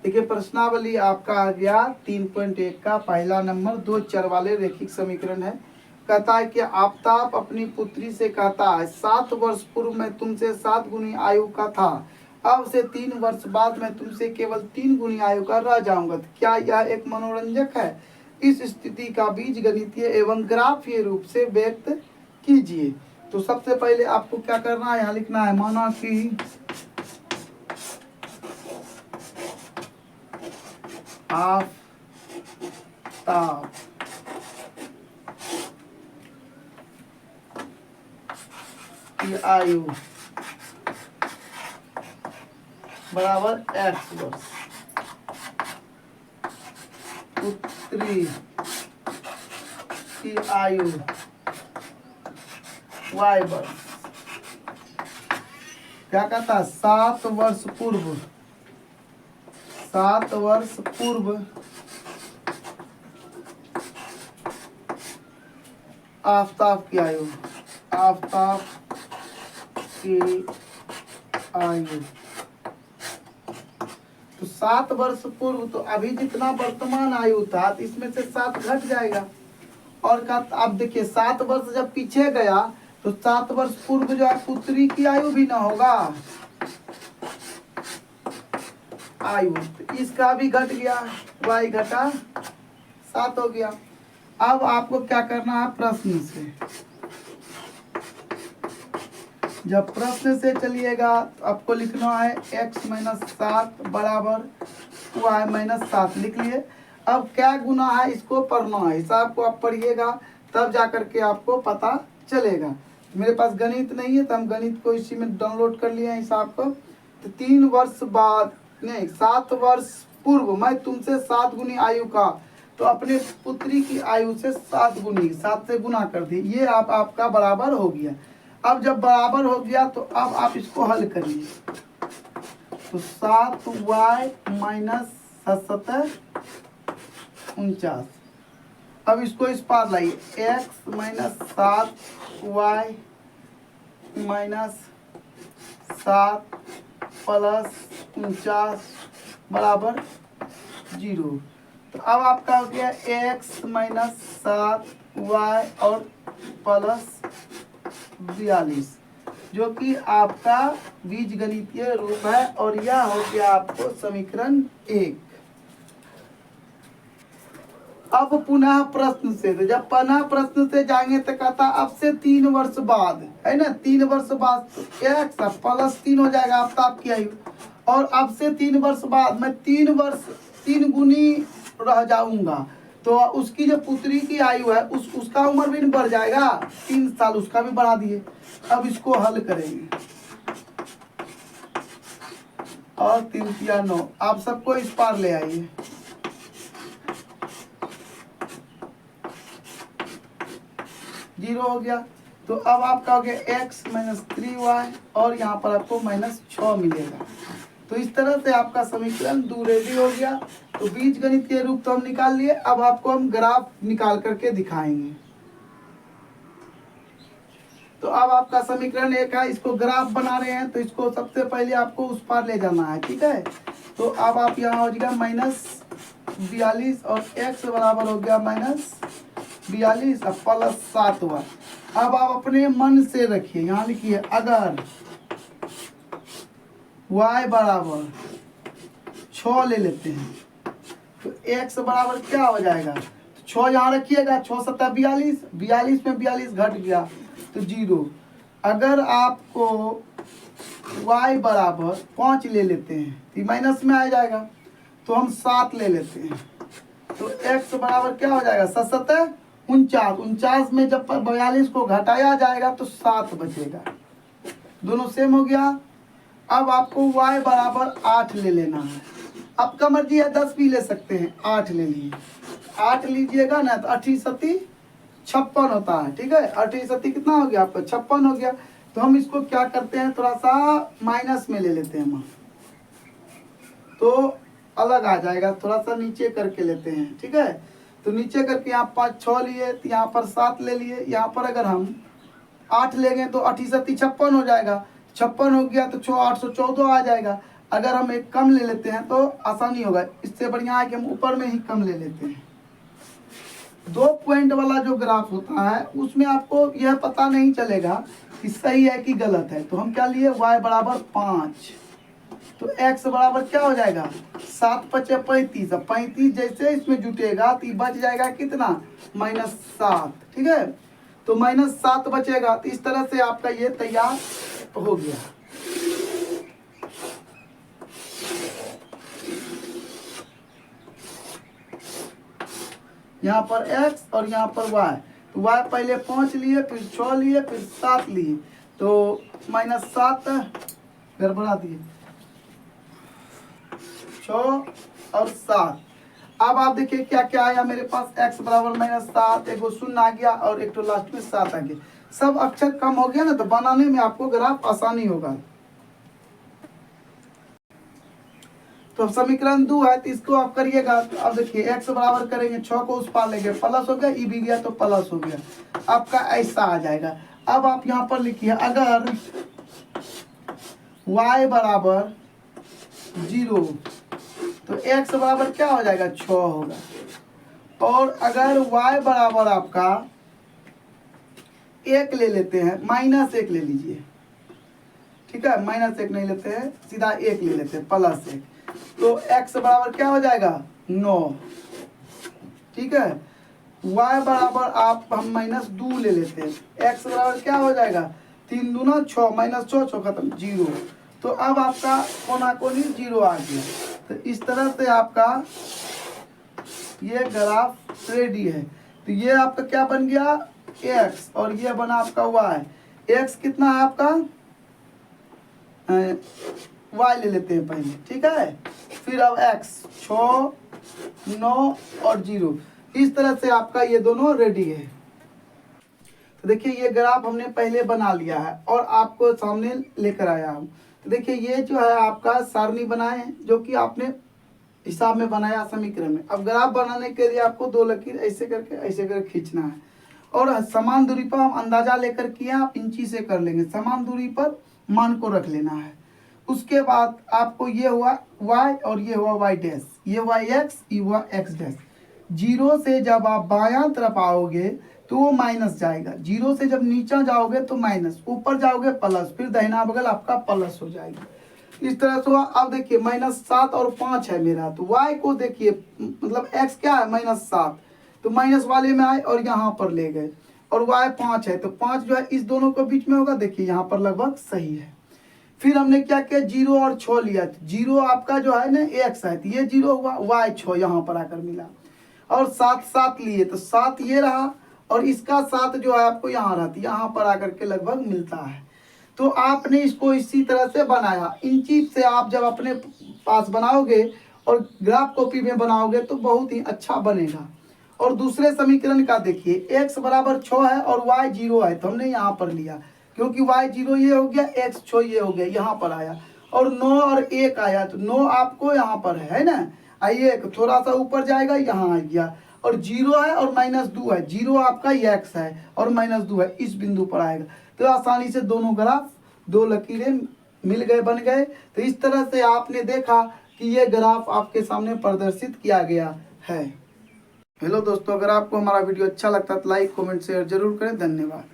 देखिए प्रश्नावली आपका आ गया 3.1 का पहला नंबर, दो चर वाले रेखिक समीकरण है। कहता है कि आफताब अपनी पुत्री से कहता है 7 वर्ष पूर्व मैं तुमसे 7 गुनी आयु का था, अब से 3 वर्ष बाद मैं तुमसे केवल 3 गुनी आयु का रह जाऊंगा। तो क्या यह एक मनोरंजक है? इस स्थिति का बीजगणितीय एवं ग्राफीय रूप से व्यक्त कीजिए। तो सबसे पहले आपको क्या करना है, यहाँ लिखना है माना कि आफताब की आयु बराबर x वर्ष, पुत्री की आयु y वर्ष। क्या कहता है? 7 वर्ष पूर्व, 7 वर्ष पूर्व आफताब की आयु, आफताब की आयु। तो 7 वर्ष पूर्व, तो अभी जितना वर्तमान आयु था तो इसमें से 7 घट जाएगा। और का अब देखिए 7 वर्ष जब पीछे गया तो 7 वर्ष पूर्व जो है पुत्री की आयु भी ना होगा आयु, तो इसका भी घट गया, y घटा 7 हो गया। अब आपको क्या करना है, प्रश्न से, जब प्रश्न से चलिएगा तो आपको लिखना है x माइनस 7 बराबर y माइनस 7 लिख लिए। अब क्या गुना है इसको पढ़ना है, हिसाब को आप पढ़िएगा तब जा करके आपको पता चलेगा। मेरे पास गणित नहीं है तो हम गणित को इसी में डाउनलोड कर लिए हैं हिसाब को। तो 3 वर्ष बाद नहीं, 7 वर्ष पूर्व मैं तुमसे 7 गुनी आयु का, तो अपने पुत्री की आयु से 7 गुनी, 7 से गुना कर दी, ये आपका बराबर हो गया। अब जब बराबर हो गया तो अब आप इसको हल करिए। तो 7y माइनस 49, अब इसको इस पार लाइए, x minus 7y minus 7 plus 49 बराबर 0। तो अब आपका हो गया x माइनस 7y और प्लस 42, जो कि आपका बीजगणितीय रूप है। और यह हो गया आपको समीकरण 1। अब पुनः प्रश्न से, तो जब पुनः प्रश्न से जाएंगे तो कहता अब से 3 वर्ष बाद, है ना, 3 वर्ष बाद तो x प्लस 3 हो जाएगा आफताब की आयु, और अब से 3 वर्ष बाद मैं 3 वर्ष 3 गुनी रह जाऊंगा, तो उसकी जो पुत्री की आयु है उसका उम्र भी बढ़ जाएगा, 3 साल उसका भी बढ़ा दिए। अब इसको हल करेंगे, और 3 तिया 9, आप सबको इस पार ले आइए। जीरो हो गया। तो अब आपका हो गया x माइनस 3y और यहाँ पर आपको माइनस 6 मिलेगा। तो इस तरह से आपका समीकरण 2 रेडी हो गया। तो बीजगणितीय रूप तो हम निकाल लिए, अब आपको हम ग्राफ निकाल करके दिखाएंगे। तो अब आपका समीकरण 1 है, इसको ग्राफ बना रहे हैं, तो इसको सबसे पहले आपको उस पार ले जाना है, ठीक है। तो अब आप यहाँ हो जाएगा माइनस 42 और x बराबर हो गया माइनस 42 और प्लस 7y। अब आप अपने मन से रखिए, यहाँ लिखिए अगर y बराबर 6 ले लेते हैं तो x बराबर क्या हो जाएगा, तो 6 यहाँ रखिएगा, 6 7 42, 42 में 42 घट गया तो 0। अगर आपको y बराबर 5 ले लेते हैं तो माइनस में आ जाएगा, तो हम 7 ले लेते हैं, तो x बराबर क्या हो जाएगा, 7 49, 49 में जब 42 को घटाया जाएगा तो 7 बचेगा, दोनों सेम हो गया। अब आपको y बराबर 8 ले लेना है, आपका मर्जी है 10 भी ले सकते हैं, 8 ले लिए, 8 लीजिएगा ना तो 8 7 56 होता है, ठीक है। 8 7 कितना हो गया आपका, 56 हो गया। तो हम इसको क्या करते हैं, थोड़ा सा माइनस में ले लेते हैं हम, तो अलग आ जाएगा, थोड़ा सा नीचे करके लेते हैं, ठीक है। तो नीचे करके यहाँ 5 6 लिए, तो यहाँ पर 7 ले लिए, यहाँ पर अगर हम 8 लेंगे तो 8 7 56 हो जाएगा, 56 हो गया तो 814 आ जाएगा। अगर हम एक कम ले लेते हैं तो आसानी होगा। इससे बढ़िया है कि हम ऊपर में ही कम ले लेते हैं। 2 पॉइंट वाला जो ग्राफ होता है उसमें आपको यह पता नहीं चलेगा कि सही है कि गलत है। तो हम क्या लिए, y बराबर 5, तो x बराबर क्या हो जाएगा, 7 पचे 35। अब 35 जैसे इसमें जुटेगा तो बच जाएगा कितना, -7। ठीक है, तो -7 बचेगा। तो इस तरह से आपका ये तैयार हो गया। यहाँ पर x और यहाँ पर y, तो y पहले 5 लिए, फिर 6 लिए, फिर 7 लिए, तो -7 गड़बड़ा दिए, 6 और 7। अब आप देखिए क्या क्या आया मेरे पास, x बराबर -7, एक 0 आ गया और एक तो लास्ट में 7 आ गया। सब अक्षर कम हो गया ना, तो बनाने में आपको ग्राफ आसानी होगा। तो समीकरण 2 है, तो इसको आप करिएगा। अब देखिए x बराबर करेंगे, 6 को उस पार लेंगे, प्लस हो गया, ई भी गया तो प्लस हो गया, आपका ऐसा आ जाएगा। अब आप यहाँ पर लिखिए, अगर y बराबर 0 तो x बराबर क्या हो जाएगा, 6 होगा। और अगर y बराबर आपका 1 ले लेते हैं, -1 ले लीजिए, ठीक है, -1 नहीं लेते हैं, सीधा 1 ले लेते हैं, +1, तो x बराबर क्या हो जाएगा, 9। ठीक है, y बराबर आप हम -2 ले लेते हैं, x बराबर क्या हो जाएगा, 3 दूना 6, -6 6 खत्म, 0। तो अब आपका कोना कोनी 0 आ गया। तो इस तरह से आपका ये ग्राफ रेडी है। तो ये आपका क्या बन गया, x, और ये बना आपका y। x कितना है आपका, y ले लेते हैं पहले, ठीक है, फिर अब x 6, 9 और 0। इस तरह से आपका ये दोनों रेडी है। तो देखिए ये ग्राफ हमने पहले बना लिया है और आपको सामने लेकर आया हूँ। तो देखिए ये जो है आपका सारणी बनाए हैं, जो कि आपने हिसाब में बनाया समीकरण में। अब ग्राफ बनाने के लिए आपको 2 लकीर ऐसे करके खींचना है, और समान दूरी पर हम अंदाजा लेकर किए, आप इंची से कर लेंगे, समान दूरी पर मान को रख लेना है। उसके बाद आपको ये हुआ y और ये हुआ y डैश, ये yx, ये हुआ x डैश। 0 से जब आप बायां तरफ आओगे तो वो माइनस जाएगा, 0 से जब नीचे जाओगे तो माइनस, ऊपर जाओगे प्लस, फिर दाहिना बगल आपका प्लस हो जाएगा। इस तरह से हुआ। अब देखिए -7 और 5 है मेरा, तो y को देखिए, मतलब x क्या है, -7, तो माइनस वाले में आए और यहाँ पर ले गए, और y 5 है, तो 5 जो है इस दोनों के बीच में होगा, देखिए यहाँ पर लगभग सही है। फिर हमने क्या किया, 0 और 6 लिया, 0 आपका जो है ना x है, तो ये 0 हुआ, y 6 यहाँ पर आकर मिला, और 7 7 लिए, तो 7 ये रहा, और इसका 7 जो है आपको यहाँ रहा, यहाँ पर आकर के लगभग मिलता है। तो आपने इसको इसी तरह से बनाया। इन चीज से आप जब अपने पास बनाओगे और ग्राफ कॉपी में बनाओगे तो बहुत ही अच्छा बनेगा। और दूसरे समीकरण का देखिए, x बराबर 6 है और y 0 है, तो हमने यहाँ पर लिया, क्योंकि y 0 ये हो गया, x 6 ये हो गया, यहाँ पर आया, और 9 और 1 आया, तो 9 आपको यहाँ पर है ना, आइए थोड़ा सा ऊपर जाएगा, यहाँ आ गया, और 0 है और -2 है, 0 आपका x है और -2 है, इस बिंदु पर आएगा। तो आसानी से दोनों ग्राफ, 2 लकीरें मिल गए, बन गए। तो इस तरह से आपने देखा कि ये ग्राफ आपके सामने प्रदर्शित किया गया है। हेलो दोस्तों, अगर आपको हमारा वीडियो अच्छा लगता है तो लाइक, कमेंट, शेयर जरूर करें। धन्यवाद।